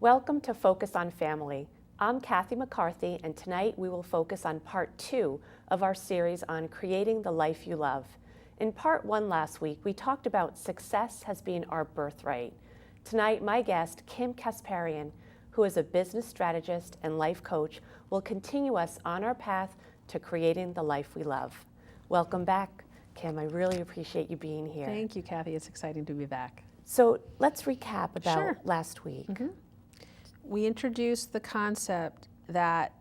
Welcome to Focus on Family. I'm Cathy McCarthy, and tonight we will focus on part 2 of our series on creating the life you love. In part 1 last week, we talked about success as being our birthright. Tonight, my guest, Kasparian, who is a business strategist and life coach, will continue us on our path to creating the life we love. Welcome back, Kim. I really appreciate you being here. Thank you, Cathy. It's exciting to be back. So let's recap about Sure. last week. We introduced the concept that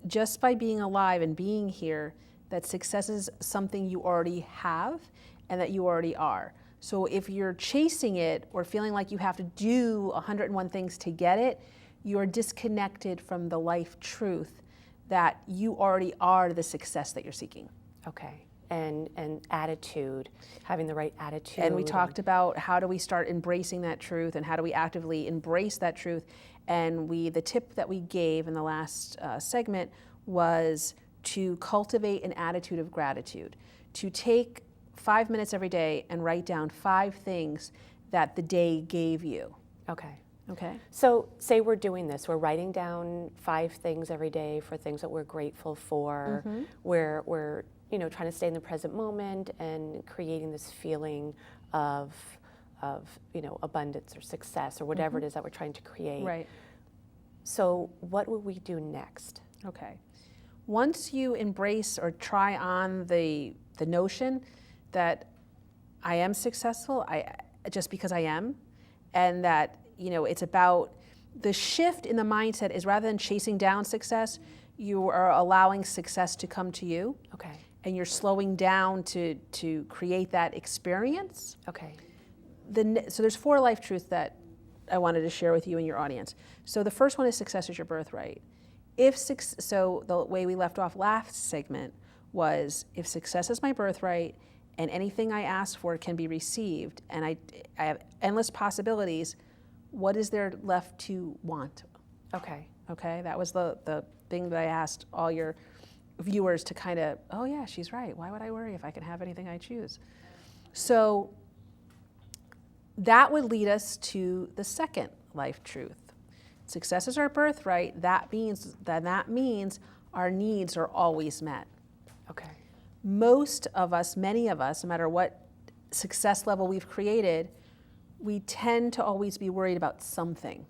just by being alive and being here, that success is something you already have and that you already are. So if you're chasing it or feeling like you have to do 101 things to get it, you're disconnected from the life truth that you already are the success that you're seeking. Okay. And attitude, having the right attitude. And we talked about how do we start embracing that truth and how do we actively embrace that truth. And the tip that we gave in the last segment was to cultivate an attitude of gratitude, to take 5 minutes every day and write down 5 things that the day gave you. Okay. Okay. So say we're doing this, we're writing down 5 things every day for things that we're grateful for, where we're trying to stay in the present moment and creating this feeling of abundance or success or whatever it is that we're trying to create. Right. So what will we do next? Okay. Once you embrace or try on the notion that I am successful, just because I am, and that it's about the shift in the mindset is rather than chasing down success, you are allowing success to come to you. Okay. And you're slowing down to create that experience. Okay. So there's 4 life truths that I wanted to share with you and your audience. So the first one is success is your birthright. So the way we left off last segment was if success is my birthright and anything I ask for can be received and I have endless possibilities, what is there left to want? Okay. Okay, that was the thing that I asked all your viewers to kind of, oh yeah, she's right. Why would I worry if I can have anything I choose? So that would lead us to the second life truth. Success is our birthright. That means our needs are always met. Okay. Most of us, many of us, no matter what success level we've created, we tend to always be worried about something.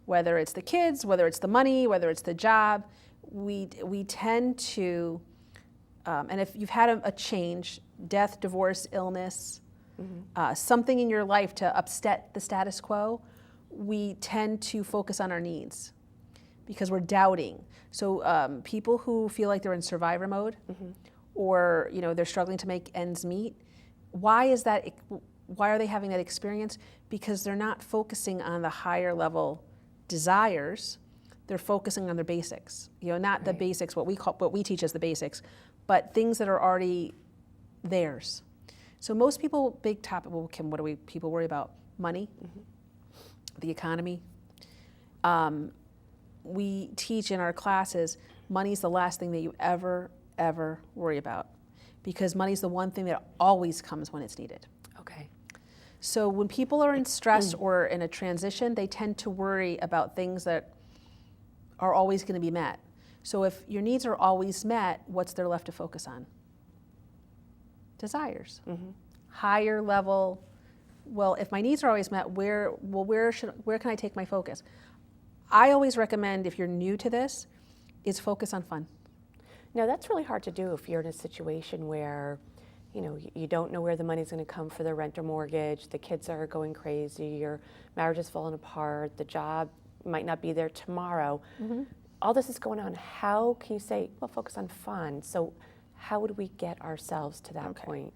Whether it's the kids, whether it's the money, whether it's the job, we tend to, and if you've had a change, death, divorce, illness, something in your life to upset the status quo, we tend to focus on our needs because we're doubting. So people who feel like they're in survivor mode or they're struggling to make ends meet, why is that? Why are they having that experience? Because they're not focusing on the higher level desires. They're focusing on their basics, not the basics, what we teach as the basics, but things that are already theirs. So most people, big topic, well, Kim, what do people worry about? Money, the economy. We teach in our classes, money's the last thing that you ever worry about because money's the one thing that always comes when it's needed. Okay. So when people are in stress or in a transition, they tend to worry about things that are always going to be met. So if your needs are always met, what's there left to focus on? Desires. Higher level. Well, if my needs are always met, where can I take my focus? I always recommend, if you're new to this, is focus on fun. Now that's really hard to do if you're in a situation where you don't know where the money's going to come for the rent or mortgage, the kids are going crazy, your marriage is falling apart, the job might not be there tomorrow. All this is going on. How can you say, well, focus on fun? So how would we get ourselves to that point?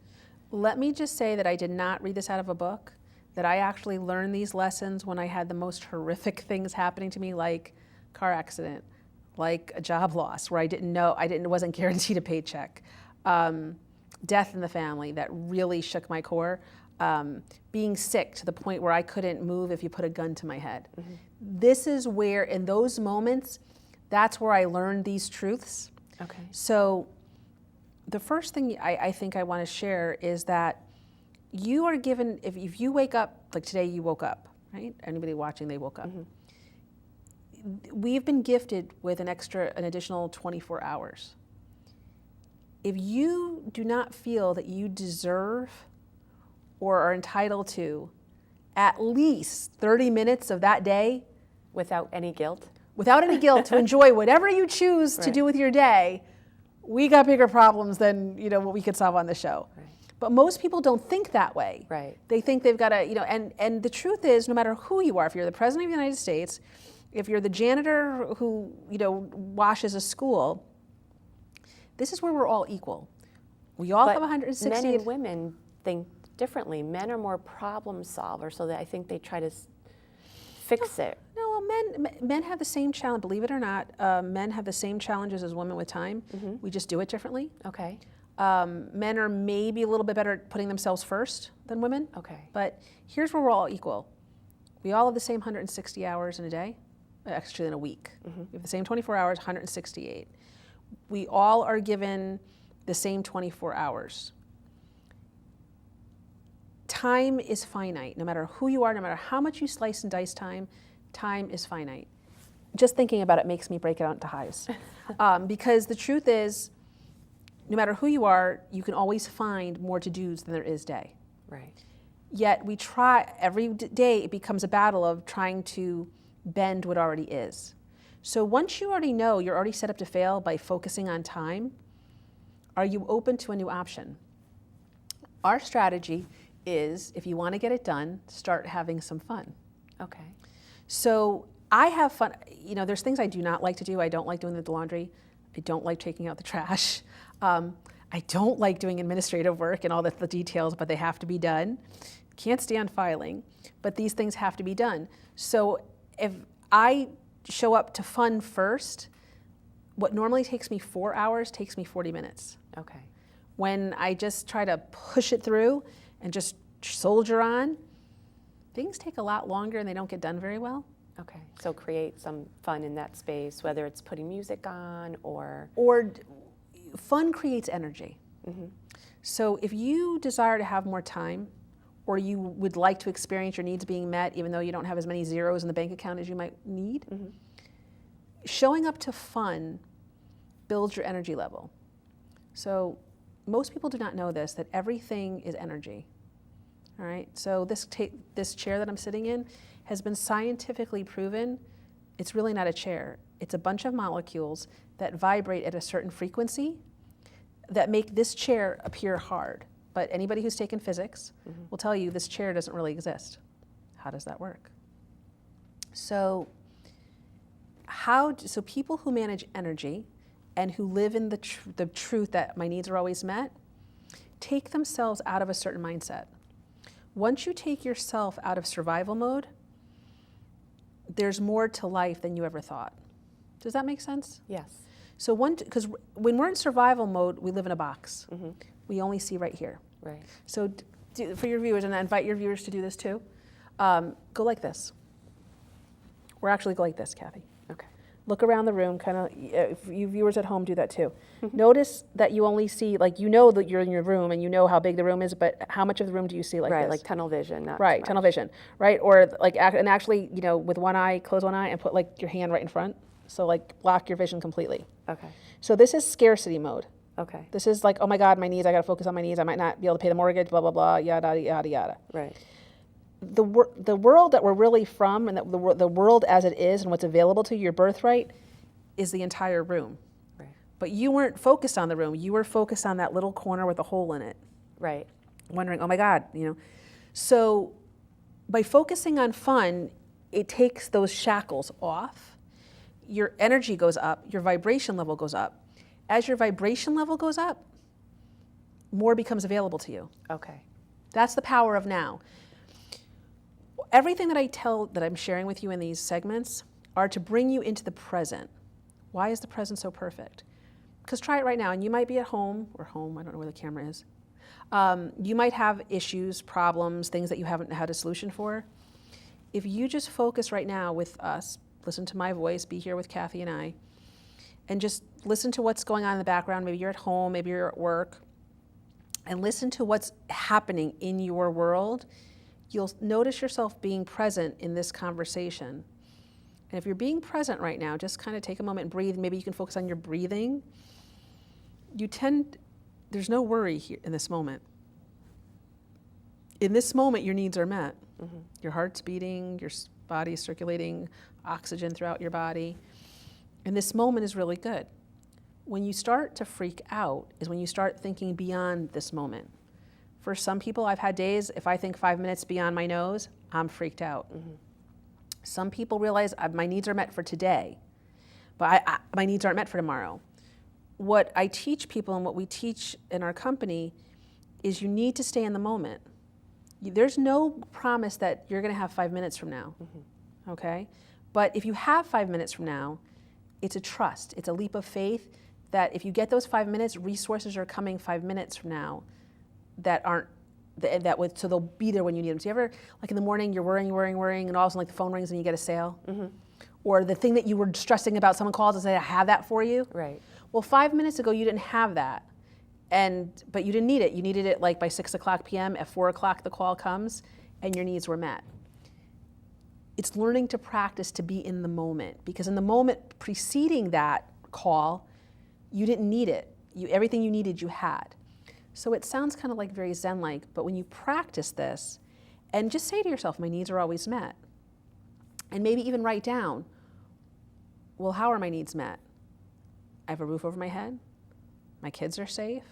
Let me just say that I did not read this out of a book, that I actually learned these lessons when I had the most horrific things happening to me, like car accident, like a job loss where wasn't guaranteed a paycheck, death in the family that really shook my core, being sick to the point where I couldn't move if you put a gun to my head. This is where, in those moments, that's where I learned these truths. Okay. So the first thing I think I want to share is that you are given, if you wake up, like today you woke up, right? Anybody watching, they woke up. We've been gifted with an additional 24 hours. If you do not feel that you deserve or are entitled to at least 30 minutes of that day Without any guilt? without any guilt to enjoy whatever you choose to do with your day, we got bigger problems than what we could solve on the show. Right. But most people don't think that way. Right. They think they've got to, and the truth is, no matter who you are, if you're the president of the United States, if you're the janitor who washes a school, this is where we're all equal. We all have 160. Men and women think differently. Men are more problem solvers, so that I think they try to fix it. No, men have the same challenge. Believe it or not, men have the same challenges as women with time. We just do it differently. Okay. Men are maybe a little bit better at putting themselves first than women. Okay. But here's where we're all equal. We all have the same 160 hours in a day, actually in a week. We have the same 24 hours, 168. We all are given the same 24 hours. Time is finite. No matter who you are, no matter how much you slice and dice time, time is finite. Just thinking about it makes me break it out into hives. Because the truth is, no matter who you are, you can always find more to-dos than there is day. Right. Yet we try, every day it becomes a battle of trying to bend what already is. So once you already know you're already set up to fail by focusing on time, are you open to a new option? Our strategy is, if you want to get it done, start having some fun. Okay. So I have fun. There's things I do not like to do. I don't like doing the laundry. I don't like taking out the trash. I don't like doing administrative work and all the details, but they have to be done. Can't stand filing, but these things have to be done. So if I show up to fun first, what normally takes me 4 hours takes me 40 minutes. Okay. When I just try to push it through and just soldier on, things take a lot longer and they don't get done very well. Okay. So create some fun in that space, whether it's putting music on or fun creates energy. So if you desire to have more time, or you would like to experience your needs being met even though you don't have as many zeros in the bank account as you might need, showing up to fun builds your energy level. So most people do not know this, that everything is energy. All right, so this chair that I'm sitting in has been scientifically proven. It's really not a chair. It's a bunch of molecules that vibrate at a certain frequency that make this chair appear hard. But anybody who's taken physics will tell you this chair doesn't really exist. How does that work? So people who manage energy and who live in the truth that my needs are always met, take themselves out of a certain mindset. Once you take yourself out of survival mode, there's more to life than you ever thought. Does that make sense? yes. So because when we're in survival mode, we live in a box. We only see right here. Right. So for your viewers, and I invite your viewers to do this too, go like this. Or actually go like this, Kathy. Okay. Look around the room, kind of, if you viewers at home do that too. Notice that you only see, that you're in your room and you know how big the room is, but how much of the room do you see like Right, this? like tunnel vision. Not Right, too tunnel much. vision, right? Or and actually, with one eye, close one eye and put your hand right in front. So block your vision completely. Okay. So this is scarcity mode. Okay. This is oh my God, my needs, I gotta focus on my needs. I might not be able to pay the mortgage, blah, blah, blah, yada, yada, yada. Right. The world that we're really from and the world as it is and what's available to you, your birthright, is the entire room. Right. But you weren't focused on the room. You were focused on that little corner with a hole in it. Right. Wondering, oh my God, So by focusing on fun, it takes those shackles off. Your energy goes up, your vibration level goes up. As your vibration level goes up, more becomes available to you. Okay. That's the power of now. Everything that I'm sharing with you in these segments are to bring you into the present. Why is the present so perfect? Because try it right now, and you might be at home, I don't know where the camera is. You might have issues, problems, things that you haven't had a solution for. If you just focus right now with us, listen to my voice, be here with Cathy and I, and just listen to what's going on in the background. Maybe you're at home, maybe you're at work, and listen to what's happening in your world. you'll notice yourself being present in this conversation. And if you're being present right now, just kind of take a moment and breathe. Maybe you can focus on your breathing. There's no worry here in this moment. In this moment, your needs are met. Mm-hmm. Your heart's beating, your body's circulating oxygen throughout your body. And this moment is really good. When you start to freak out is when you start thinking beyond this moment. For some people, I've had days, if I think 5 minutes beyond my nose, I'm freaked out. Mm-hmm. Some people realize my needs are met for today, but my needs aren't met for tomorrow. What I teach people and what we teach in our company is you need to stay in the moment. There's no promise that you're going to have 5 minutes from now, mm-hmm. okay? But if you have 5 minutes from now, it's a trust. It's a leap of faith that if you get those 5 minutes, resources are coming 5 minutes from now so they'll be there when you need them. So you ever, like in the morning, you're worrying, and all of a sudden like the phone rings and you get a sale? Mm-hmm. Or the thing that you were stressing about, someone calls and says, I have that for you? Right. Well, 5 minutes ago, you didn't have that. But you didn't need it. You needed it like by 6 o'clock p.m. At 4 o'clock, the call comes and your needs were met. It's learning to practice to be in the moment, because in the moment preceding that call, you didn't need it. Everything you needed, you had. So it sounds kind of like very Zen-like, but when you practice this, and just say to yourself, my needs are always met. And maybe even write down, well, how are my needs met? I have a roof over my head. My kids are safe.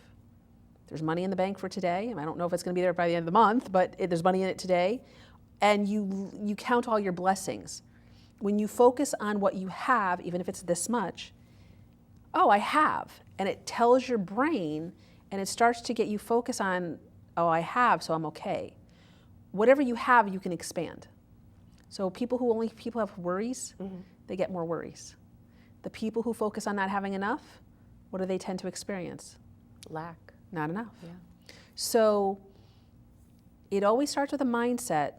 There's money in the bank for today. And I don't know if it's going to be there by the end of the month, but there's money in it today. And you count all your blessings. When you focus on what you have, even if it's this much, oh, I have. And it tells your brain, and it starts to get you focus on, oh, I have, so I'm okay. Whatever you have, you can expand. So people have worries, mm-hmm. they get more worries. The people who focus on not having enough, what do they tend to experience? Lack. Not enough. Yeah. So it always starts with a mindset,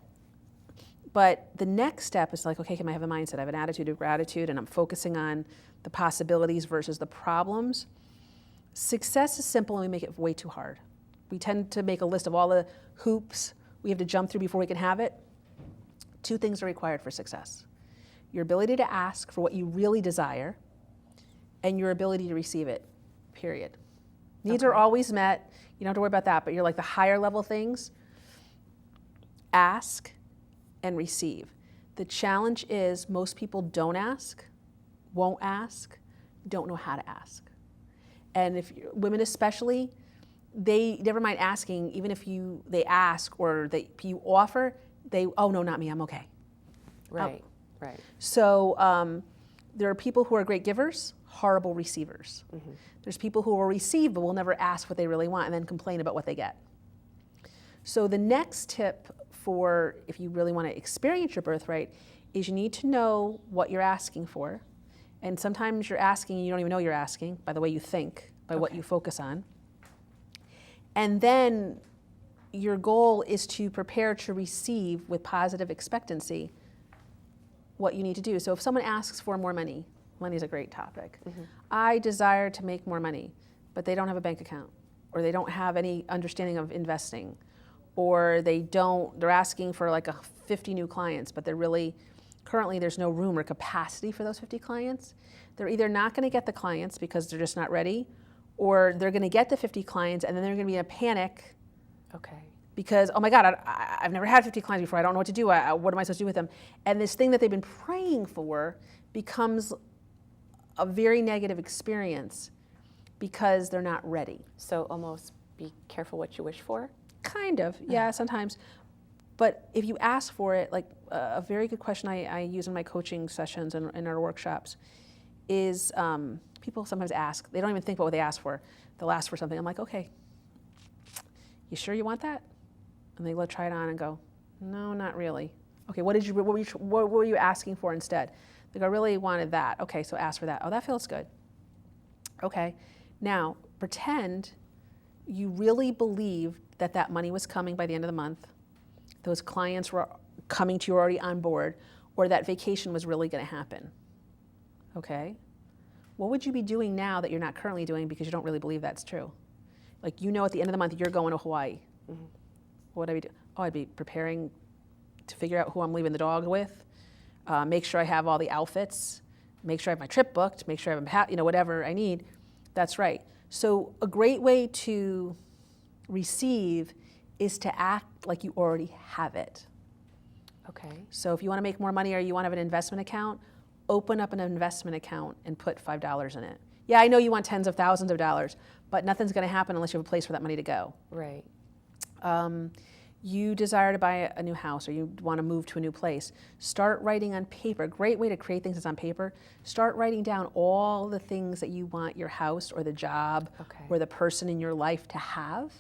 but the next step is like, okay, can I have a mindset? I have an attitude of gratitude, and I'm focusing on the possibilities versus the problems. Success is simple, and we make it way too hard. We tend to make a list of all the hoops we have to jump through before we can have it. 2 things are required for success: your ability to ask for what you really desire, and your ability to receive it, period. Needs are always met. You don't have to worry about that, but you're like the higher level things, ask and receive. The challenge is most people don't ask, won't ask, don't know how to ask. And if women especially, they never mind asking, even if they ask or you offer, oh no, not me, I'm okay. Right, right. So there are people who are great givers, horrible receivers. Mm-hmm. There's people who will receive but will never ask what they really want and then complain about what they get. So the next tip for if you really want to experience your birthright is you need to know what you're asking for. And sometimes you're asking and you don't even know you're asking by the way you think, by what you focus on. And then your goal is to prepare to receive with positive expectancy what you need to do. So if someone asks for more money, money is a great topic. Mm-hmm. I desire to make more money, but they don't have a bank account, or they don't have any understanding of investing, or they're asking for like 50 new clients, but currently there's no room or capacity for those 50 clients. They're either not going to get the clients because they're just not ready, or they're going to get the 50 clients and then they're going to be in a panic. Okay. Because, oh my God, I've never had 50 clients before. I don't know what to do. What am I supposed to do with them? And this thing that they've been praying for becomes a very negative experience because they're not ready. So almost be careful what you wish for? Kind of, yeah, sometimes. But if you ask for it, like a very good question I use in my coaching sessions and in our workshops is people sometimes ask, they don't even think about what they ask for. They'll ask for something. I'm like, okay, you sure you want that? And they try it on and go, no, not really. Okay, what were you asking for instead? They go, I really wanted that. Okay, so ask for that. Oh, that feels good. Okay, now pretend you really believed that money was coming by the end of the month, those clients were coming to you already on board, or that vacation was really going to happen. Okay? What would you be doing now that you're not currently doing because you don't really believe that's true? Like, at the end of the month you're going to Hawaii. Mm-hmm. What would I be doing? Oh, I'd be preparing to figure out who I'm leaving the dog with, make sure I have all the outfits, make sure I have my trip booked, make sure I have whatever I need. That's right. So a great way to receive is to act like you already have it. Okay. So if you want to make more money or you want to have an investment account, open up an investment account and put $5 in it. Yeah, I know you want tens of thousands of dollars, but nothing's going to happen unless you have a place for that money to go. Right. You desire to buy a new house or you want to move to a new place. Start writing on paper. A great way to create things is on paper. Start writing down all the things that you want your house or the job or the person in your life to have.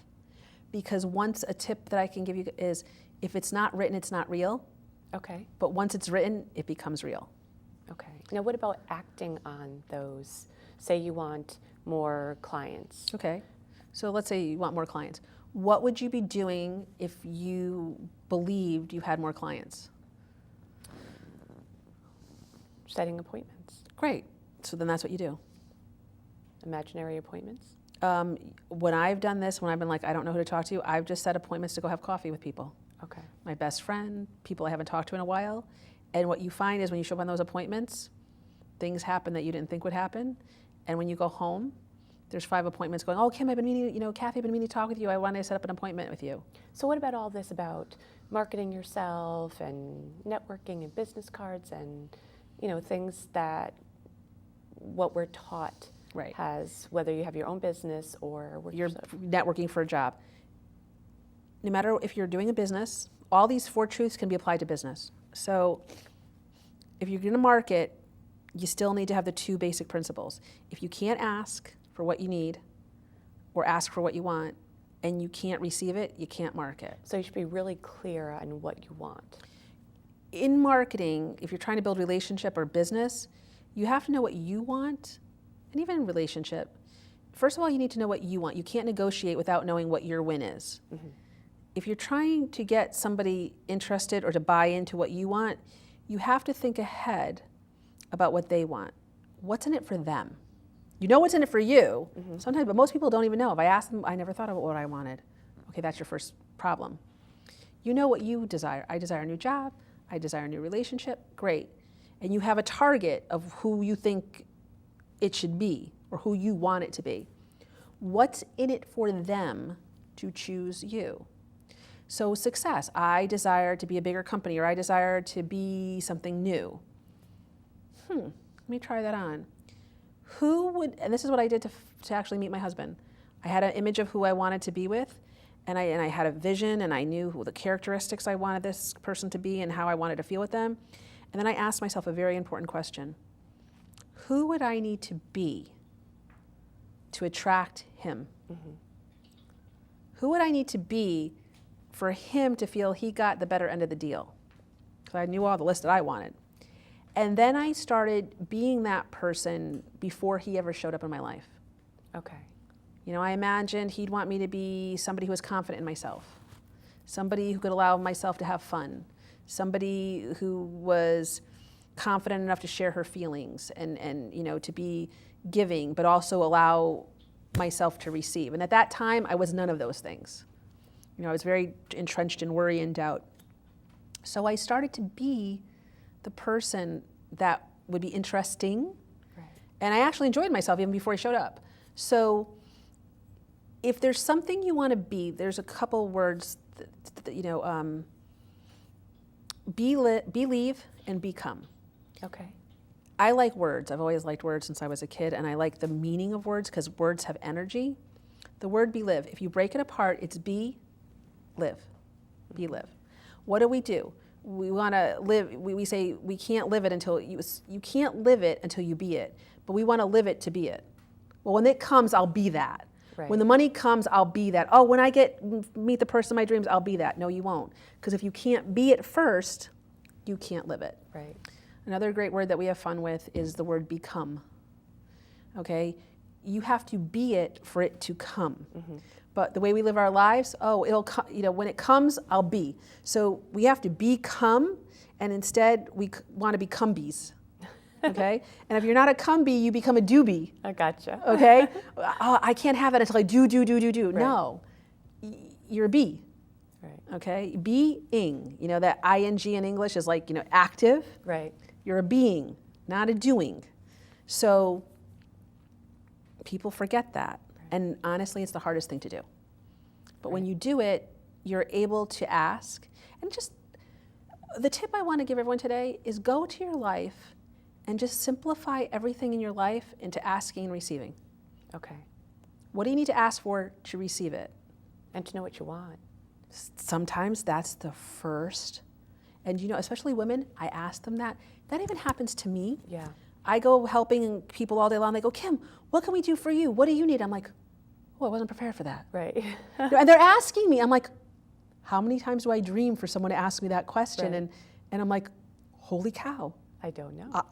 Because once a tip that I can give you is if it's not written, it's not real. Okay. But once it's written, it becomes real. Okay. Now what about acting on those? Say you want more clients. Okay. So let's say you want more clients. What would you be doing if you believed you had more clients? Setting appointments. Great. So then that's what you do. Imaginary appointments? When I've done this, when I've been like, I don't know who to talk to, I've just set appointments to go have coffee with people. Okay. My best friend, people I haven't talked to in a while. And what you find is when you show up on those appointments, things happen that you didn't think would happen. And when you go home, there's 5 appointments going, oh, Kim, I've been meaning, Cathy, I've been meaning to talk with you. I want to set up an appointment with you. So what about all this about marketing yourself and networking and business cards and, things that what we're taught has, whether you have your own business or you're networking for a job. No matter if you're doing a business, all these 4 truths can be applied to business. So if you're going to market, you still need to have the 2 basic principles. If you can't ask for what you need or ask for what you want and you can't receive it, you can't market. So you should be really clear on what you want. In marketing, if you're trying to build relationship or business, you have to know what you want. And even in relationship, first of all, you need to know what you want. You can't negotiate without knowing what your win is. Mm-hmm. If you're trying to get somebody interested or to buy into what you want, you have to think ahead about what they want. What's in it for them? You know what's in it for you sometimes, but most people don't even know. If I ask them, I never thought about what I wanted. Okay, that's your first problem. You know what you desire. I desire a new job. I desire a new relationship. Great. And you have a target of who you think it should be or who you want it to be. What's in it for them to choose you? So success. I desire to be a bigger company or I desire to be something new. Let me try that on. Who would, and this is what I did to actually meet my husband. I had an image of who I wanted to be with, and I had a vision, and I knew who the characteristics I wanted this person to be and how I wanted to feel with them. And then I asked myself a very important question. Who would I need to be to attract him? Mm-hmm. Who would I need to be for him to feel he got the better end of the deal? Because I knew all the list that I wanted. And then I started being that person before he ever showed up in my life. Okay. I imagined he'd want me to be somebody who was confident in myself, somebody who could allow myself to have fun, somebody who was confident enough to share her feelings and to be giving, but also allow myself to receive. And at that time, I was none of those things. I was very entrenched in worry and doubt. So I started to be the person that would be interesting. Right. And I actually enjoyed myself even before he showed up. So if there's something you want to be, there's a couple words, believe and become. Okay. I like words. I've always liked words since I was a kid, and I like the meaning of words because words have energy. The word be live, if you break it apart, it's be, live. Be live. What do? We want to live, we say we can't live it until, you can't live it until you be it, but we want to live it to be it. Well, when it comes, I'll be that. Right. When the money comes, I'll be that. Oh, when I meet the person of my dreams, I'll be that. No, you won't. Because if you can't be it first, you can't live it. Right. Another great word that we have fun with is the word become. Okay? You have to be it for it to come. Mm-hmm. But the way we live our lives, it'll come, when it comes, I'll be. So we have to become, and instead we want to be come-bees. Okay? And if you're not a come-bee, you become a do-bee. I gotcha. Okay? I can't have that until I do. Right. No. You're a bee. Right. Okay? Being. That ing in English is like, active. Right. You're a being, not a doing. So people forget that. Right. And honestly, it's the hardest thing to do. But when you do it, you're able to ask. And just the tip I want to give everyone today is go to your life and just simplify everything in your life into asking and receiving. Okay. What do you need to ask for to receive it? And to know what you want. Sometimes that's the first. And especially women, I ask them that. That even happens to me. Yeah. I go helping people all day long. They go, Kim, what can we do for you? What do you need? I'm like, oh, I wasn't prepared for that. Right. And they're asking me. I'm like, how many times do I dream for someone to ask me that question? Right. And I'm like, holy cow. I don't know.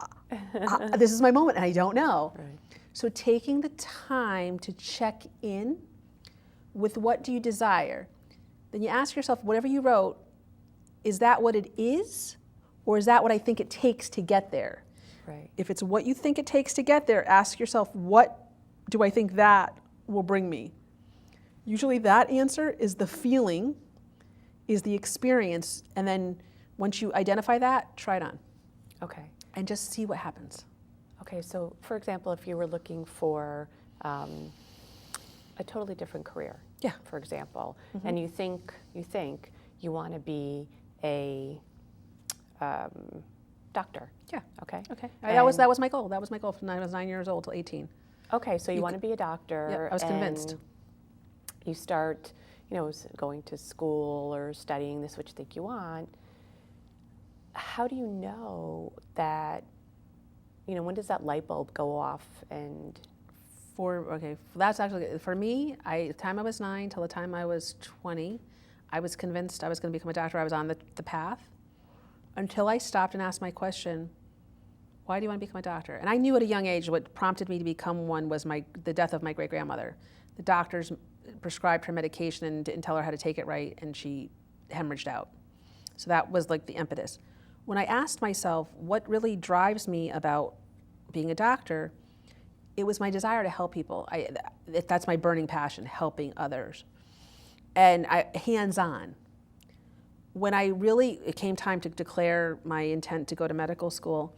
This is my moment and I don't know. Right. So taking the time to check in with what do you desire? Then you ask yourself, whatever you wrote, is that what it is? Or is that what I think it takes to get there? Right. If it's what you think it takes to get there, ask yourself, what do I think that will bring me? Usually that answer is the feeling, is the experience, and then once you identify that, try it on. Okay. And just see what happens. Okay, so for example, if you were looking for a totally different career, Yeah. for example, and you think you want to be a doctor. Yeah. Okay. Okay. That was my goal. That was my goal from when I was 9 years old till 18. Okay, so you want to be a doctor. Yeah, I was convinced. And you start, going to school or studying this, which you think you want. How do you know that, when does that light bulb go off? And that's actually, for me, the time I was 9 till the time I was 20, I was convinced I was going to become a doctor. I was on the path until I stopped and asked my question, why do you want to become a doctor? And I knew at a young age what prompted me to become one was the death of my great-grandmother. The doctors prescribed her medication and didn't tell her how to take it right, and she hemorrhaged out. So that was like the impetus. When I asked myself what really drives me about being a doctor, it was my desire to help people. That's my burning passion, helping others. And hands-on. When it came time to declare my intent to go to medical school,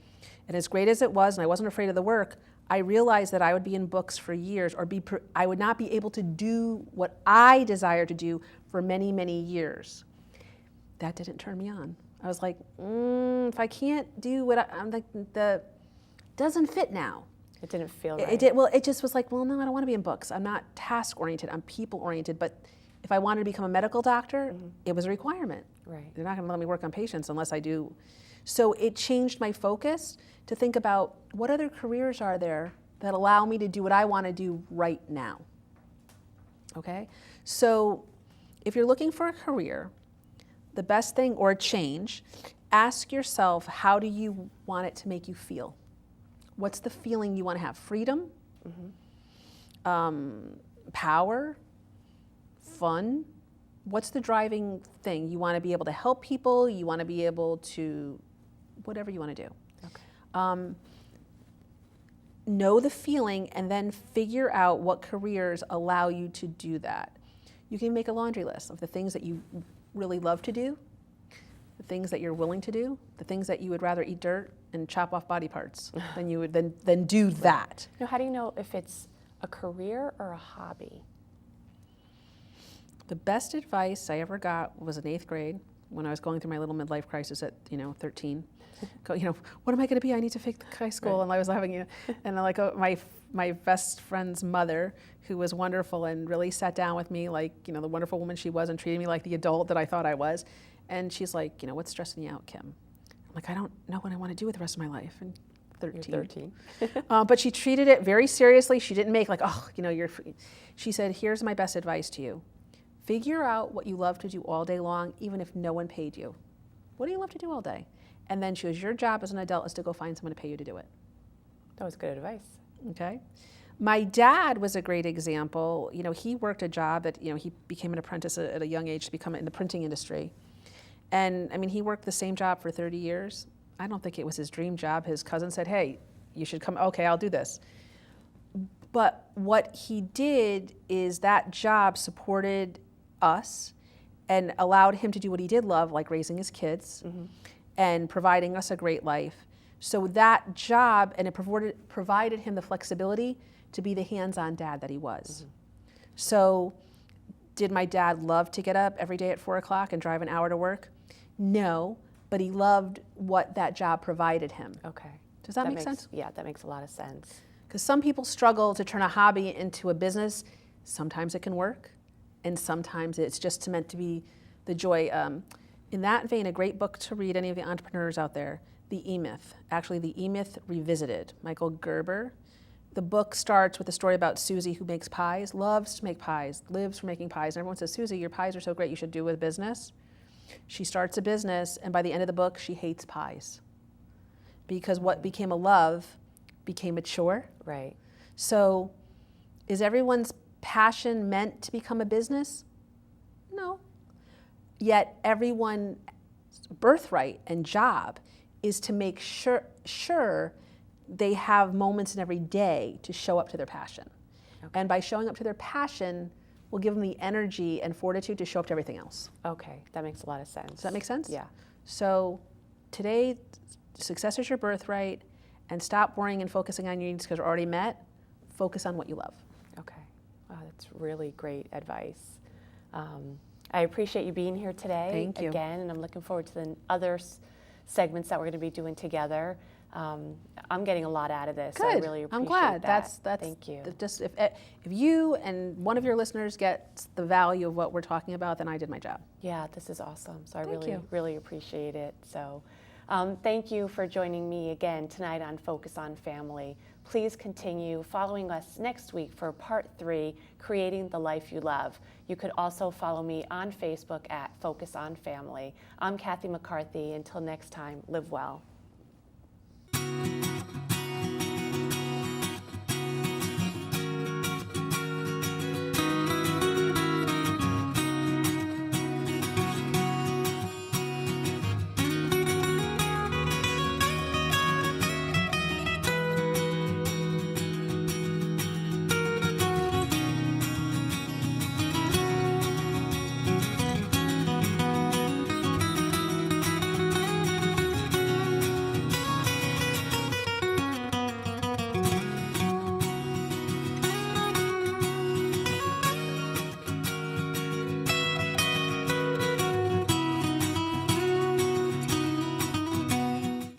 and as great as it was, and I wasn't afraid of the work, I realized that I would be in books for years, or I would not be able to do what I desire to do for many, many years. That didn't turn me on. I was like, if I can't do what I'm like, doesn't fit now. it didn't feel right. It did. Well, it just was like, well, no, I don't want to be in books. I'm not task-oriented. I'm people-oriented. But if I wanted to become a medical doctor, it was a requirement. Right. They're not going to let me work on patients unless I do. So it changed my focus to think about what other careers are there that allow me to do what I want to do right now. Okay? So if you're looking for a career, the best thing, or a change, ask yourself, how do you want it to make you feel? What's the feeling you want to have? Freedom? Power? Fun? What's the driving thing? You want to be able to help people? You want to be able to, whatever you want to do. Okay. Know the feeling and then figure out what careers allow you to do that. You can make a laundry list of the things that you really love to do, the things that you're willing to do, the things that you would rather eat dirt and chop off body parts than you would then do that. Now, how do you know if it's a career or a hobby? The best advice I ever got was in 8th grade when I was going through my little midlife crisis at 13. Go, what am I going to be? I need to fake high school. Right. And I was having, and my best friend's mother, who was wonderful and really sat down with me like, the wonderful woman she was and treated me like the adult that I thought I was. And she's like, what's stressing you out, Kim? I'm like, I don't know what I want to do with the rest of my life. And 13. You're 13. But she treated it very seriously. She didn't make like, she said, here's my best advice to you. Figure out what you love to do all day long, even if no one paid you. What do you love to do all day? And then she goes, your job as an adult is to go find someone to pay you to do it. That was good advice. Okay. My dad was a great example. He worked a job that, he became an apprentice at a young age to become in the printing industry. And he worked the same job for 30 years. I don't think it was his dream job. His cousin said, hey, you should come. Okay, I'll do this. But what he did is that job supported us and allowed him to do what he did love, like raising his kids and providing us a great life. So that job, and it provided him the flexibility to be the hands-on dad that he was. So did my dad love to get up every day at 4 o'clock and drive an hour to work? No, but he loved what that job provided him. Okay. Does that make sense? Yeah, that makes a lot of sense. Because some people struggle to turn a hobby into a business. Sometimes it can work, and sometimes it's just meant to be the joy. In that vein, a great book to read, any of the entrepreneurs out there, The E-Myth. Actually, The E-Myth Revisited, Michael Gerber. The book starts with a story about Susie, who makes pies, loves to make pies, lives for making pies. And everyone says, Susie, your pies are so great, you should do a business. She starts a business, and by the end of the book, she hates pies. Because what became a love became a chore. Right. So is everyone's passion meant to become a business? No. Yet everyone's birthright and job is to make sure they have moments in every day to show up to their passion. Okay. And by showing up to their passion, will give them the energy and fortitude to show up to everything else. Okay, that makes a lot of sense. Does that make sense? Yeah. So today, success is your birthright, and stop worrying and focusing on your needs because they're already met. Focus on what you love. Okay. Wow, that's really great advice. I appreciate you being here today. Thank you. Again, and I'm looking forward to the other segments that we're going to be doing together. I'm getting a lot out of this. Good. I really appreciate I'm glad. that. That's Thank you. Just if you and one of your listeners gets the value of what we're talking about, then I did my job. Yeah, this is awesome. So I Thank you. really appreciate it. So thank you for joining me again tonight on Focus on Family. Please continue following us next week for part 3, Creating the Life You Love. You could also follow me on Facebook at Focus on Family. I'm Cathy McCarthy. Until next time, live well.